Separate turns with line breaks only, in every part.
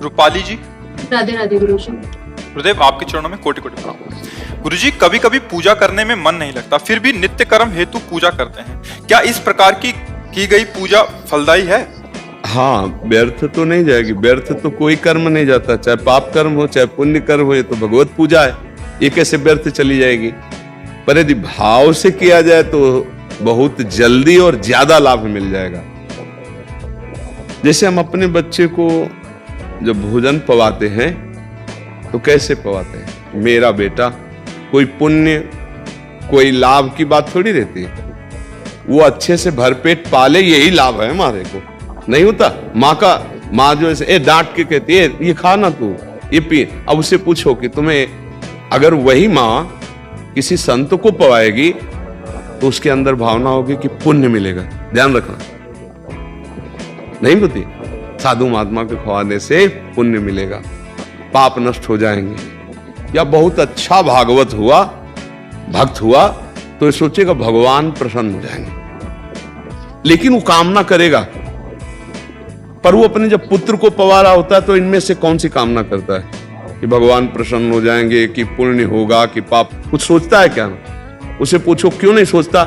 रूपाली जी,
राधे राधे गुरुजी।
गुरुदेव आपके चरणों में कोटि कोटि प्रणाम। गुरुजी, कभी कभी पूजा करने में मन नहीं लगता, फिर भी नित्य कर्म हेतु पूजा करते हैं। क्या इस प्रकार की गई पूजा फलदायी है?
हाँ, व्यर्थ तो नहीं जाएगी। व्यर्थ तो कोई कर्म नहीं जाता, चाहे पाप कर्म हो चाहे पुण्य कर्म हो। ये तो भगवत पूजा है, ये कैसे व्यर्थ चली जाएगी? पर यदि भाव से किया जाए तो बहुत जल्दी और ज्यादा लाभ मिल जाएगा। जैसे हम अपने बच्चे को जब भोजन पवाते हैं तो कैसे पवाते हैं? मेरा बेटा, कोई पुण्य कोई लाभ की बात थोड़ी रहती है। वो अच्छे से भरपेट पाले, यही लाभ है हमारे को। नहीं होता? माँ जो ऐसे डांट के कहती है ये खा ना तू, ये पी। अब उससे पूछो कि तुम्हें अगर वही माँ किसी संत को पवाएगी तो उसके अंदर भावना होगी कि पुण्य मिलेगा। ध्यान रखना, नहीं होती? साधु महात्मा के खवाने से पुण्य मिलेगा, पाप नष्ट हो जाएंगे। या बहुत अच्छा भागवत हुआ, भक्त हुआ, तो ये सोचेगा भगवान प्रसन्न हो जाएंगे। लेकिन वो कामना करेगा, पर वो अपने जब पुत्र को पवा रहा होता है तो इनमें से कौन सी कामना करता है कि भगवान प्रसन्न हो जाएंगे, कि पुण्य होगा, कि पाप? कुछ सोचता है क्या? उसे पूछो क्यों नहीं सोचता,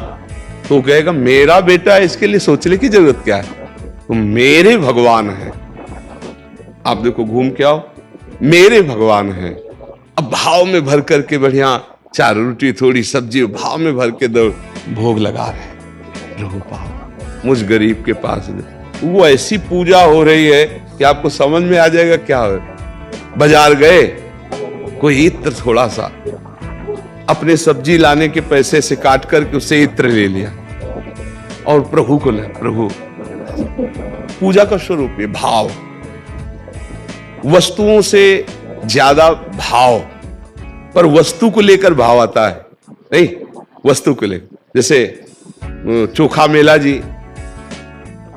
तो वो कहेगा मेरा बेटा है, इसके लिए सोचने की जरूरत क्या है? तो मेरे भगवान है। आप देखो, घूम के आओ, मेरे भगवान है। अब भाव में भर करके बढ़िया 4 रोटी थोड़ी सब्जी भाव में भर के दो भोग लगा रहे, प्रभु पाओ मुझ गरीब के पास। वो ऐसी पूजा हो रही है कि आपको समझ में आ जाएगा क्या हो। बाजार गए, कोई इत्र थोड़ा सा अपने सब्जी लाने के पैसे से काट करके उससे इत्र ले लिया और प्रभु को ले। प्रभु पूजा का स्वरूप है भाव, वस्तुओं से ज्यादा भाव। पर वस्तु को लेकर भाव आता है, नहीं? वस्तु को लेकर, जैसे चोखा मेला जी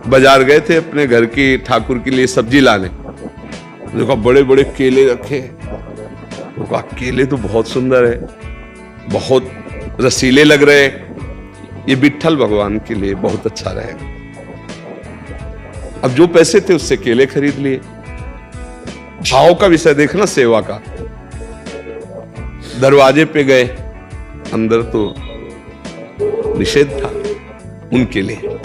बाजार गए थे अपने घर की ठाकुर के लिए सब्जी लाने। देखो बड़े बड़े केले रखे, देखो केले तो बहुत सुंदर है, बहुत रसीले लग रहे, ये विट्ठल भगवान के लिए बहुत अच्छा रहेगा। अब जो पैसे थे उससे केले खरीद लिए। भाव का विषय देखना, सेवा का। दरवाजे पे गए, अंदर तो निषेध था उनके लिए।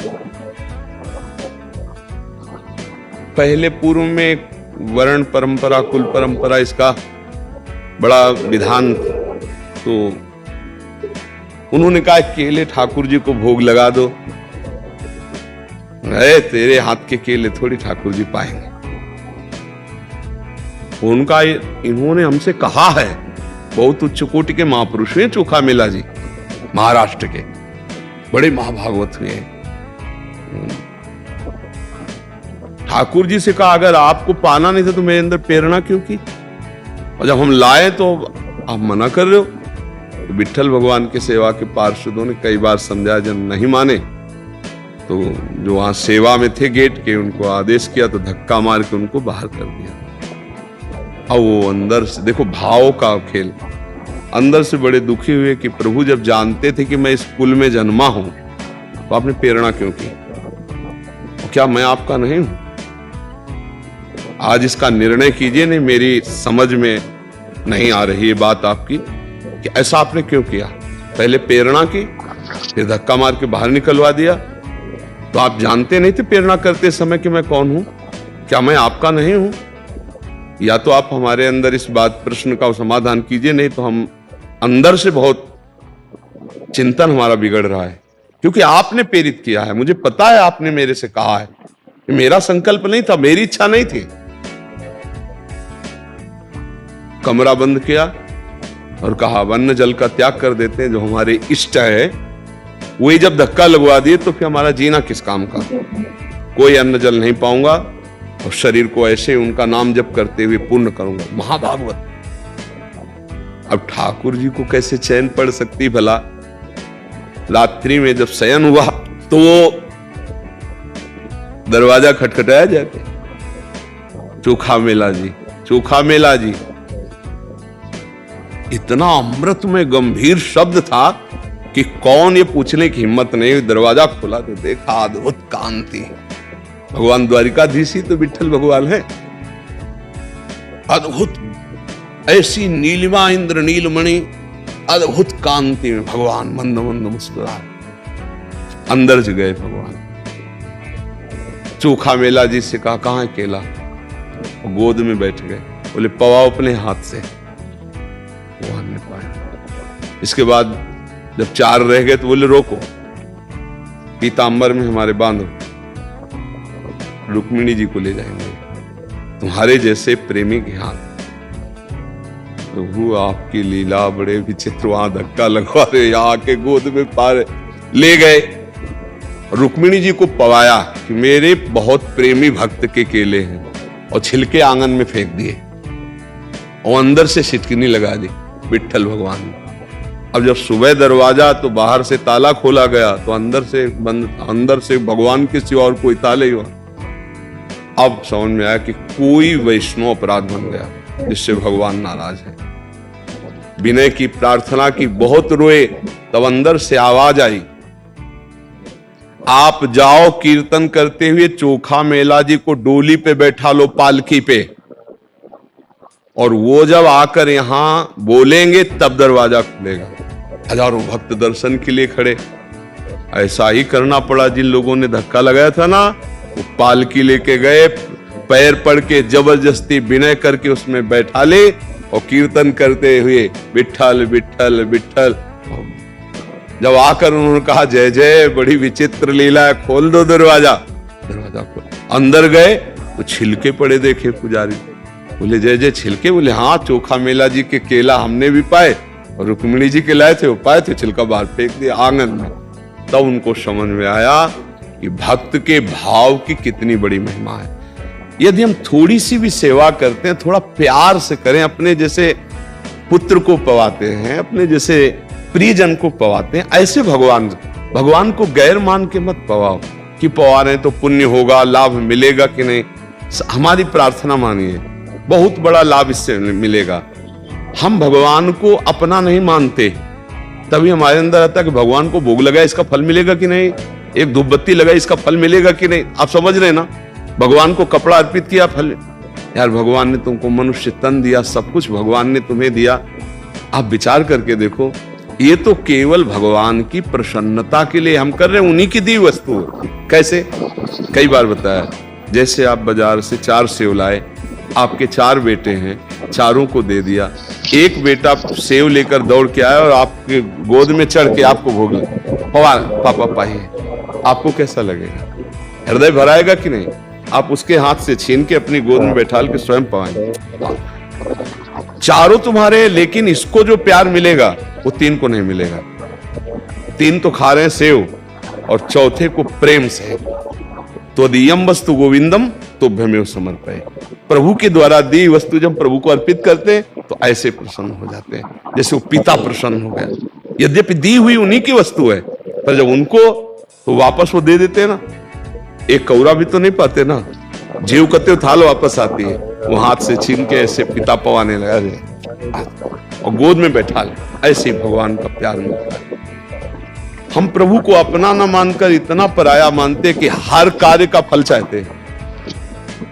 पहले पूर्व में वर्ण परंपरा, कुल परंपरा, इसका बड़ा विधान, तो उन्होंने कहा केले ठाकुर जी को भोग लगा दो। अरे तेरे हाथ के केले थोड़ी ठाकुर जी पाएंगे। उनका इन्होंने हमसे कहा है, बहुत उच्च कोटि के महापुरुष हैं चोखा मेला जी, महाराष्ट्र के बड़े महाभागवत हुए हैं। ठाकुर जी से कहा अगर आपको पाना नहीं था तो मेरे अंदर प्रेरणा क्यों की? और जब हम लाए तो आप मना कर रहे हो। तो विट्ठल भगवान के सेवा के पार्षदों ने कई बार समझाया, जब नहीं माने तो जो वहां सेवा में थे गेट के, उनको आदेश किया तो धक्का मार के उनको बाहर कर दिया। और वो अंदर से देखो भाव का खेल, अंदर से बड़े दुखी हुए कि प्रभु जब जानते थे कि मैं इस कुल में जन्मा हूं तो आपने प्रेरणा क्यों की? क्या मैं आपका नहीं हूं? आज इसका निर्णय कीजिए। नहीं, मेरी समझ में नहीं आ रही ये बात आपकी कि ऐसा आपने क्यों किया। पहले प्रेरणा की, फिर धक्का मार के बाहर निकलवा दिया। तो आप जानते नहीं थे प्रेरणा करते समय कि मैं कौन हूं? क्या मैं आपका नहीं हूं? या तो आप हमारे अंदर इस बात प्रश्न का समाधान कीजिए, नहीं तो हम अंदर से बहुत चिंतन हमारा बिगड़ रहा है, क्योंकि आपने प्रेरित किया है। मुझे पता है आपने मेरे से कहा है, मेरा संकल्प नहीं था, मेरी इच्छा नहीं थी। कमरा बंद किया और कहा अन्न जल का त्याग कर देते हैं, जो हमारे इष्ट है वही जब धक्का लगवा दिए तो फिर हमारा जीना किस काम का? कोई अन्न जल नहीं पाऊंगा और शरीर को ऐसे उनका नाम जप करते हुए पूर्ण करूंगा। महाभागवत। अब ठाकुर जी को कैसे चैन पड़ सकती भला? रात्रि में जब शयन हुआ तो दरवाजा खटखटाया जाके, चोखा मेला जी, चोखा मेला जी। इतना अमृत में गंभीर शब्द था कि कौन ये पूछने की हिम्मत नहीं हुई। दरवाजा खोला तो देखा अद्भुत कांति। भगवान द्वारिकाधीश ही तो विट्ठल भगवान है। अद्भुत, ऐसी नीलिमा इंद्र नीलमणि, अद्भुत कांति में भगवान मंद मंद मुस्कुराए। अंदर से गए भगवान, चोखा मेला जी से कहा कहाँ है केला, गोद में बैठ गए, बोले पवाओ अपने हाथ से। भगवान ने पाया। इसके बाद जब 4 रह गए तो बोले रोको, पीतांबर में हमारे बांधो, रुक्मिणी जी को ले जाएंगे, तुम्हारे जैसे प्रेमी के हाथ। प्रभु आपकी लीला बड़े विचित्र, वहां धक्का लगवा रहे, यहाँ के गोद में पार ले गए, रुक्मिणी जी को पवाया कि मेरे बहुत प्रेमी भक्त के केले हैं, और छिलके आंगन में फेंक दिए और अंदर से सिटकिनी लगा दी विट्ठल भगवान ने। अब जब सुबह दरवाजा तो बाहर से ताला खोला गया तो अंदर से बंद, अंदर से भगवान के सिवा और कोई ताले ही वहां। अब समझ में आया कि कोई वैष्णव अपराध बन गया जिससे भगवान नाराज है। विनय की प्रार्थना की, बहुत रोए, तब अंदर से आवाज आई, आप जाओ कीर्तन करते हुए चोखा मेला जी को डोली पे बैठा लो, पालकी पे, और वो जब आकर यहां बोलेंगे तब दरवाजा खुलेगा। हजारों भक्त दर्शन के लिए खड़े। ऐसा ही करना पड़ा, जिन लोगों ने धक्का लगाया था ना, वो पालकी लेके गए, पैर पड़ के जबरदस्ती विनय करके उसमें बैठा ले, और कीर्तन करते हुए विट्ठल विट्ठल विट्ठल। जब आकर उन्होंने कहा जय जय, बड़ी विचित्र लीला है, खोल दो दरवाजा। दरवाजा खोल, अंदर गए तो छिलके पड़े देखे पुजारी। बोले जय जय, छिलके? बोले हाँ, चोखा मेला जी के केला हमने भी पाए और रुक्मिणी जी के लाए थे, वो पाए थे, छिलका बाहर फेंक दिया आंगन में। तब उनको समझ में आया कि भक्त के भाव की कितनी बड़ी महिमा है। यदि हम थोड़ी सी भी सेवा करते हैं, थोड़ा प्यार से करें, अपने जैसे पुत्र को पवाते हैं, अपने जैसे प्रियजन को पवाते हैं, ऐसे भगवान को गैर मान के मत पवाओ कि पवा रहे तो पुण्य होगा, लाभ मिलेगा कि नहीं। हमारी प्रार्थना मानिए, बहुत बड़ा लाभ इससे मिलेगा। हम भगवान को अपना नहीं मानते, तभी हमारे अंदर आता है कि भगवान को भोग लगा, इसका फल मिलेगा कि नहीं, एक धूप बत्ती लगाई, इसका फल मिलेगा कि नहीं। आप समझ रहे ना, भगवान को कपड़ा अर्पित किया, फल। यार भगवान ने तुमको मनुष्य तन दिया, सब कुछ भगवान ने तुम्हें दिया। आप विचार करके देखो, ये तो केवल भगवान की प्रसन्नता के लिए हम कर रहे हैं, उन्हीं की दी वस्तु। कैसे? कई बार बताया, जैसे आप बाजार से 4 सेव लाए, आपके 4 बेटे हैं, चारों को दे दिया। एक बेटा सेव लेकर दौड़ के आया और आपके गोद में चढ़ के आपको भोग लगा, पापा पाइए, आपको कैसा लगेगा? हृदय भराएगा कि नहीं? आप उसके हाथ से छीन के अपनी गोद में बैठा के स्वयं पवाएंगे। चारों तुम्हारे, लेकिन इसको जो प्यार मिलेगा वो 3 को नहीं मिलेगा। 3 तो खा रहे हैं सेव, और चौथे को प्रेम से। तो दियम वस्तु गोविंदम तुभ्यमेव समर्पये। प्रभु के द्वारा दी वस्तु जब प्रभु को अर्पित करते हैं तो ऐसे प्रसन्न हो जाते हैं, जैसे वो पिता प्रसन्न हो गया। यद्यपि दी हुई उन्हीं की वस्तु है, पर जब उनको तो वापस वो दे देते हैं ना, एक कौरा भी तो नहीं पाते ना, जीव कते थाल वापस आती है, वो हाथ से छीन के ऐसे पिता पवाने लगा और गोद में बैठा ले। ऐसे भगवान का प्यार मिलता है। हम प्रभु को अपना न मानकर इतना पराया मानते कि हर कार्य का फल चाहते हैं।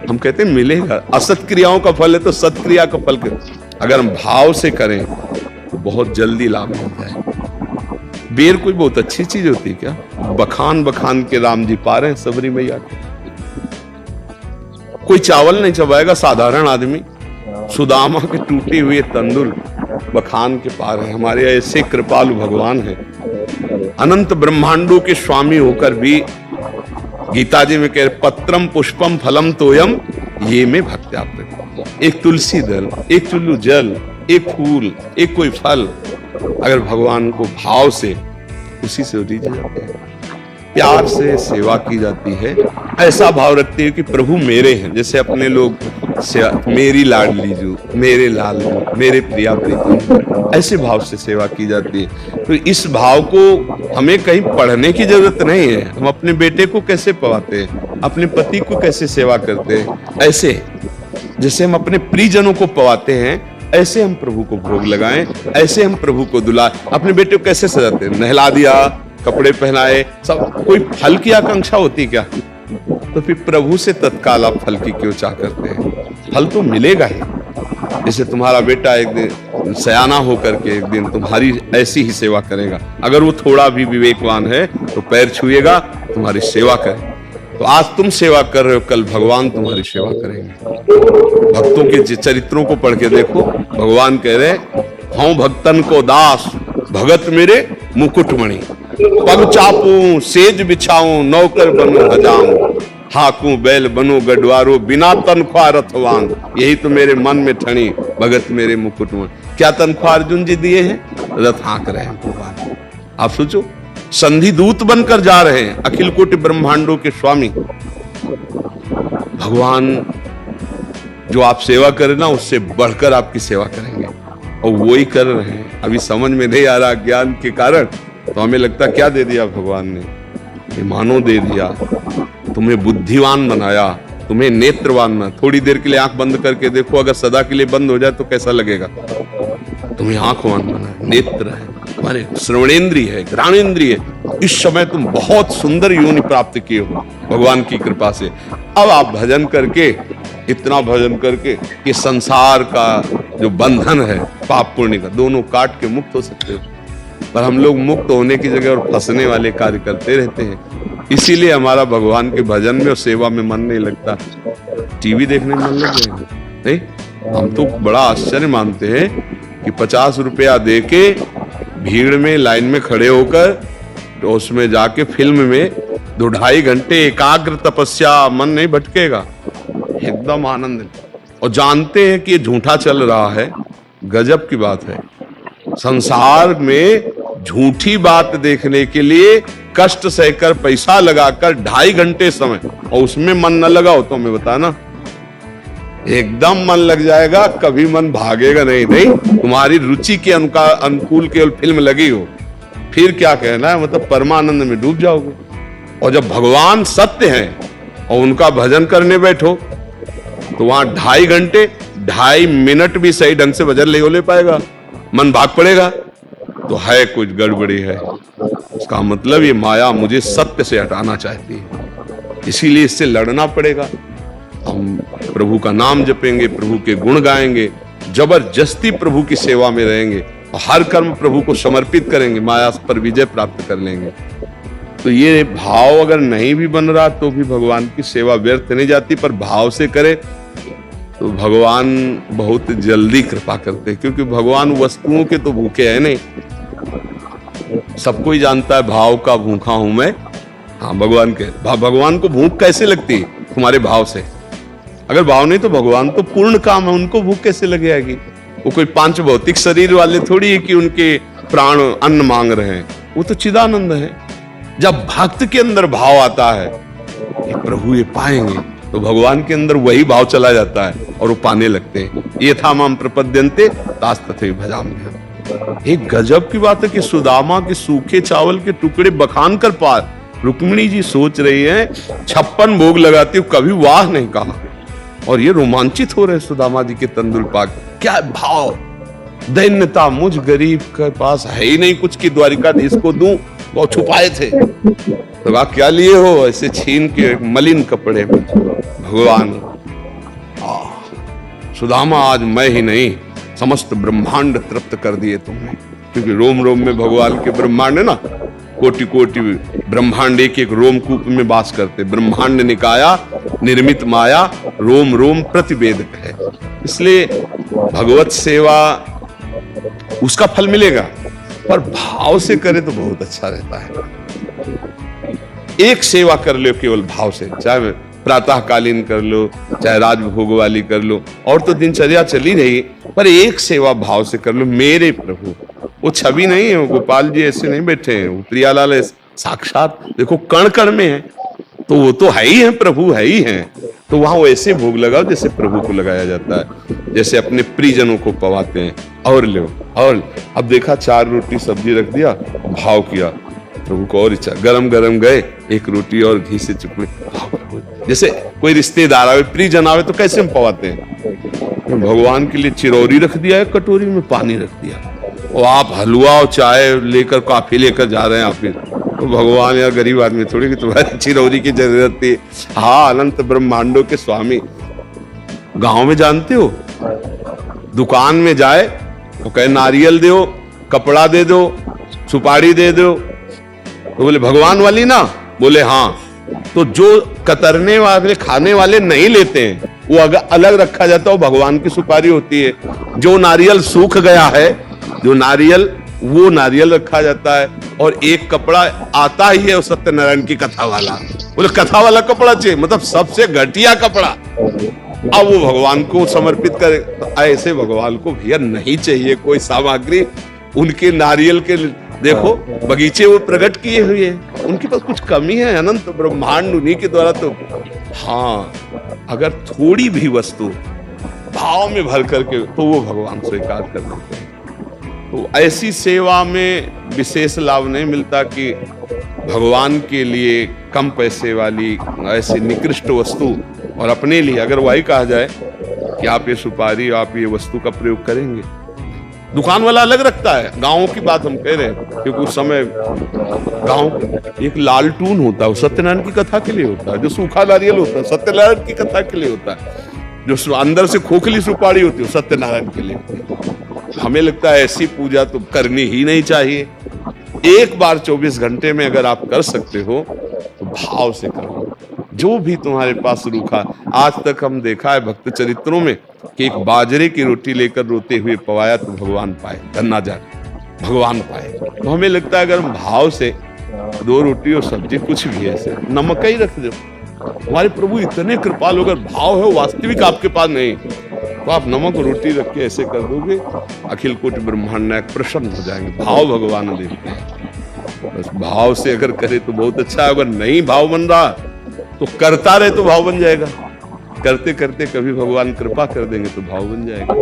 हम कहते हैं मिलेगा, असत क्रियाओं का फल है तो सत्क्रिया का फल अगर हम भाव से करें तो बहुत जल्दी लाभ मिल जाए। बेर कोई बहुत अच्छी चीज होती है क्या? बखान बखान के राम जी पा रहे हैं सबरी मैया को। कोई चावल नहीं चबाएगा साधारण आदमी, सुदामा के टूटे हुए तंदुल बखान के पा रहे हैं। हमारे ऐसे कृपालु भगवान हैं, अनंत ब्रह्मांडों के स्वामी होकर भी गीता जी में कह पत्रम पुष्पम फलम तोयम ये में भक्त्या प्रकृति। एक तुलसी दल, एक चुल्लू जल, एक फूल, एक कोई फल, अगर भगवान को भाव से उसी से रीझे जाते हैं, प्यार से सेवा की जाती है, ऐसा भाव रखते हैं कि प्रभु मेरे हैं। जैसे अपने लोग मेरी लाडली जो, मेरे लाल जो, मेरे प्रिया प्रीतम, ऐसे भाव से सेवा की जाती है। तो इस भाव को हमें कहीं पढ़ने की जरूरत नहीं है। हम अपने बेटे को कैसे पवाते हैं, अपने पति को कैसे सेवा करते हैं, ऐसे जैसे हम अपने प्रियजनों को पवाते हैं, ऐसे हम प्रभु को भोग लगाएं, ऐसे हम प्रभु को दुलाएं। अपने बेटे को कैसे सजाते हैं? नहला दिया, कपड़े पहनाए, सब। कोई फल की आकांक्षा होती क्या? तो फिर प्रभु से तत्काल आप फल की क्यों चाह करते हैं? फल तो मिलेगा ही। जैसे तुम्हारा बेटा एक दिन सयाना होकर के एक दिन तुम्हारी ऐसी ही सेवा करेगा। अगर वो थोड़ा भी विवेकवान है तो पैर छुएगा, तुम्हारी सेवा करे। तो आज तुम सेवा कर रहे हो, कल भगवान तुम्हारी सेवा करेंगे। भक्तों के चरित्रों को पढ़ के देखो, भगवान कह रहे हूं भक्तन को दास, भगत मेरे मुकुटमणि। पग चापूं सेज बिछाऊं, नौकर बनूं हजाऊं, हाकू बैल बनो गडवारो, बिना तनख्वाह रथवान। यही तो मेरे मन में ठनी, भगत मेरे मुकुटमणि। क्या तनख्वाह अर्जुन जी दिए हैं? रथ हाँक रहे हैं भगवान। आप सोचो, संधि दूत बनकर जा रहे हैं, अखिल कोटि ब्रह्मांडों के स्वामी भगवान। जो आप सेवा करें ना, उससे बढ़कर आपकी सेवा करेंगे, और वो ही कर रहे हैं। अभी समझ में नहीं आ रहा ज्ञान के कारण, तो हमें लगता क्या दे दिया भगवान ने? मानो दे दिया, तुम्हें बुद्धिवान बनाया, तुम्हें नेत्रवान बना। थोड़ी देर के लिए आंख बंद करके देखो, अगर सदा के लिए बंद हो जाए तो कैसा लगेगा? तुम्हें आंखवान बना, नेत्र है, तुम्हारे श्रवणेंद्रिय है, घ्राणेंद्रिय है। इस समय तुम बहुत सुंदर योनि प्राप्त किए हो भगवान की कृपा से। अब आप भजन करके, इतना भजन करके कि संसार का जो बंधन है, पाप पुण्य का, दोनों काट के मुक्त हो सकते हो। पर हम लोग मुक्त होने की जगह और फंसने वाले कार्य करते रहते हैं। इसीलिए हमारा भगवान के भजन में और सेवा में मन नहीं लगता। टीवी देखने में मन लग जाएगा नहीं? हम तो बड़ा आश्चर्य मानते हैं कि 50 रुपया दे के भीड़ में लाइन में खड़े होकर, तो उसमें जाके फिल्म में 2-2.5 घंटे एकाग्र तपस्या, मन नहीं भटकेगा, एकदम आनंद। और जानते हैं कि ये झूठा चल रहा है। गजब की बात है, संसार में झूठी बात देखने के लिए कष्ट सहकर पैसा लगाकर 2.5 घंटे समय, और उसमें मन न लगाओ तो हमें बताना, एकदम मन लग जाएगा, कभी मन भागेगा नहीं। तुम्हारी रुचि के अनुकूल केवल फिल्म लगी हो, फिर क्या कहना है, मतलब परमानंद में डूब जाओगे। और जब भगवान सत्य हैं और उनका भजन करने बैठो, तो वहां 2.5 घंटे 2.5 मिनट भी सही ढंग से भजन नहीं हो ले पाएगा, मन भाग पड़ेगा, तो है कुछ गड़बड़ी है। इसका मतलब ये माया मुझे सत्य से हटाना चाहती है, इसीलिए इससे लड़ना पड़ेगा। हम प्रभु का नाम जपेंगे, प्रभु के गुण गाएंगे, जबरदस्ती प्रभु की सेवा में रहेंगे, और हर कर्म प्रभु को समर्पित करेंगे, माया पर विजय प्राप्त कर लेंगे। तो ये भाव अगर नहीं भी बन रहा तो भी भगवान की सेवा व्यर्थ नहीं जाती। पर भाव से करे तो भगवान बहुत जल्दी कृपा करते हैं, क्योंकि भगवान वस्तुओं के तो भूखे हैं नहीं। सबको ही जानता है भाव का भूखा हूं मैं। हाँ, भगवान को भूख कैसे लगती है? तुम्हारे भाव से। अगर भाव नहीं तो भगवान तो पूर्ण काम है, उनको भूख कैसे लग जाएगी? वो कोई 5 भौतिक शरीर वाले थोड़ी है कि उनके प्राण अन्न मांग रहे हैं, वो तो चिदानंद है। जब भक्त के अंदर भाव आता है कि प्रभु ये पाएंगे, तो भगवान के अंदर वही भाव चला जाता है और वो पाने लगते हैं। ये था माम प्रपद्यन्ते तास तथैव भजाम्यहम्। एक गजब की बात है कि सुदामा के सूखे चावल के टुकड़े बखान कर पार रुक्मिणी जी सोच रही हैं 56 भोग लगाती हूँ, कभी वाह नहीं कहा। और ये रोमांचित हो रहे सुदामा जी के तंदुल पाक। क्या भाव, दैन्यता, मुझ गरीब के पास है ही नहीं कुछ कि द्वारिकाधीश को दूं, वो छुपाए थे। तो आप क्या लिए हो? ऐसे छीन के मलिन कपड़े में भगवान। सुदामा, आज मैं ही नहीं समस्त ब्रह्मांड तृप्त कर दिए तुमने, क्योंकि रोम रोम में भगवान के ब्रह्मांड है ना, कोटि कोटि ब्रह्मांड एक एक रोमकूप में वास करते। ब्रह्मांड निकाया निर्मित माया, रोम रोम प्रतिवेदक है। इसलिए भगवत सेवा उसका फल मिलेगा, पर भाव से करे तो बहुत अच्छा रहता है। एक सेवा कर लो केवल भाव से, चाहे प्रातःकालीन कर लो, चाहे राजभोग वाली कर लो, और तो दिनचर्या चली रही, पर एक सेवा भाव से कर लो। मेरे प्रभु, वो छवि नहीं है, वो गोपाल जी ऐसे नहीं बैठे हैं, वो प्रियालाल साक्षात देखो कण कण में है, तो वो तो है ही है, प्रभु है ही है। तो वहां वो ऐसे भोग लगाओ जैसे प्रभु को लगाया जाता है, जैसे अपने प्रियजनों को पवाते हैं। और लो, और अब देखा 4 रोटी सब्जी रख दिया, भाव किया प्रभु को और इच्छा, गरम गरम गए, एक रोटी और घी से चुपड़े, जैसे कोई रिश्तेदार आवे, प्रियजन आवे तो कैसे हम पवाते हैं? भगवान के लिए चिरौरी रख दिया है, कटोरी में पानी रख दिया, और आप हलवा और चाय लेकर कॉफी लेकर जा रहे हैं आप, तो भगवान यार गरीब आदमी थोड़ी कि तुम्हारी चिरौरी की जरूरत थी। हाँ, अनंत ब्रह्मांडों के स्वामी। गांव में जानते हो दुकान में जाए तो कहे नारियल दो, कपड़ा दे दो, सुपारी दे दो, तो बोले भगवान वाली ना, बोले हाँ। तो जो कतरने वाले खाने वाले नहीं लेते हैं वो अगर अलग रखा जाता है, वो भगवान की सुपारी होती है। जो नारियल सूख गया है, जो नारियल, वो नारियल रखा जाता है। और एक कपड़ा आता ही है वो सत्यनारायण की कथा वाला, बोले कथा वाला कपड़ा चाहिए, मतलब सबसे घटिया कपड़ा, अब वो भगवान को समर्पित करे। तो ऐसे भगवान को भैया नहीं चाहिए कोई सामग्री। उनके नारियल के देखो बगीचे वो प्रकट किए हुए हैं, उनके पास कुछ कमी है? अनंत ब्रह्मांड उन्हीं के द्वारा। तो हाँ, अगर थोड़ी भी वस्तु भाव में भर करके तो वो भगवान स्वीकार कर लेते हैं। तो ऐसी सेवा में विशेष लाभ नहीं मिलता कि भगवान के लिए कम पैसे वाली ऐसी निकृष्ट वस्तु, और अपने लिए अगर वही कहा जाए कि आप ये सुपारी, आप ये वस्तु का प्रयोग करेंगे। दुकान वाला अलग रखता है, गाँव की बात हम कह रहे हैं, क्योंकि उस समय गाँव एक लालटून होता है, वो सत्यनारायण की कथा के लिए होता है। जो सूखा नारियल होता है सत्यनारायण की कथा के लिए होता है। जो अंदर से खोखली सुपारी होती है सत्यनारायण के लिए होती है। हमें लगता है ऐसी पूजा तो करनी ही नहीं चाहिए। एक बार 24 घंटे में अगर आप कर सकते हो तो भाव से करो। जो भी तुम्हारे पास रूखा, आज तक हम देखा है भक्त चरित्रों में कि एक बाजरे की रोटी लेकर रोते हुए पवाया तो भगवान पाए, धन्ना जाए भगवान पाए। तो हमें लगता है अगर हम भाव से 2 रोटी और सब्जी, कुछ भी ऐसे नमक ही रख दो, हमारे प्रभु इतने कृपालु, अगर भाव है वास्तविक आपके पास नहीं तो आप नमक रोटी रख के ऐसे कर दोगे, अखिल कोटि ब्रह्मांड नायक प्रसन्न हो जाएंगे। भाव भगवान देखते हैं, बस भाव से अगर करे तो बहुत अच्छा है। अगर नहीं भाव बन रहा तो करता रहे तो भाव बन जाएगा, करते करते कभी भगवान कृपा कर देंगे तो भाव बन जाएगा।